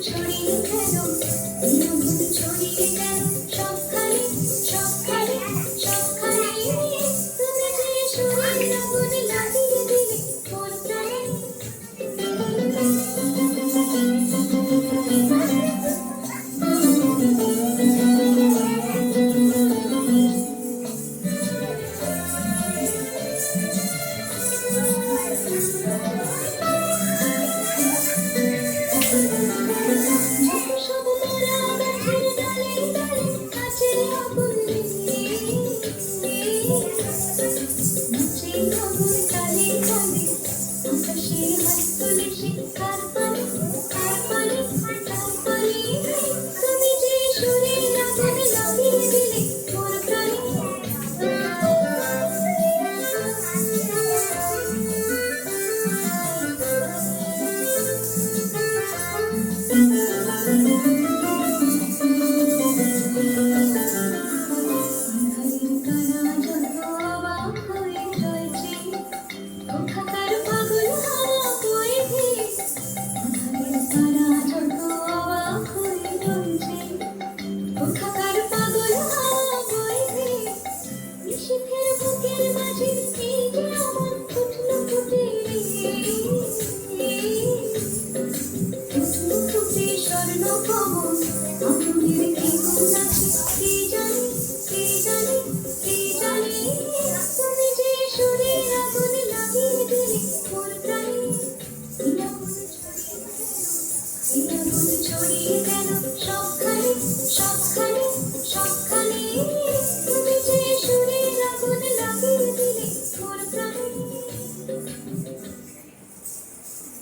ছড়িয়ে গেল, এই আগুন ছড়িয়ে গেল সবখানে, সবখানে, সবখানে। তুমি যে সুরের আগুন লাগিয়ে দিলে মোর প্রাণে। সব মোরা গাছের ডালে ডালে নাচে আগুন নিয়ে, নাচে আগুন কালে কালে। আকাশে হাত তুলে সে কার পানে, কার পানে, কার পানে। তুমি যে সুরের আগুন লাগিয়ে দিলে মোর প্রাণে। আঁধারের তারা যত অবাক হয়ে রয়েছে, কোথাকার পাগল হাওয়া বয়ে ভেসে। আঁধারের তারা যত অবাক হয়ে রয়েছে, কোথাকার পাগল হাওয়া বয়ে ভেসে। নিশীথের বুকের মাঝে এই যে আমার ফুটলো ফুটে রে, ফুটলো ফুটে স্বর্ণ পবন। আগুনের কি গুণ আছে কে জানে।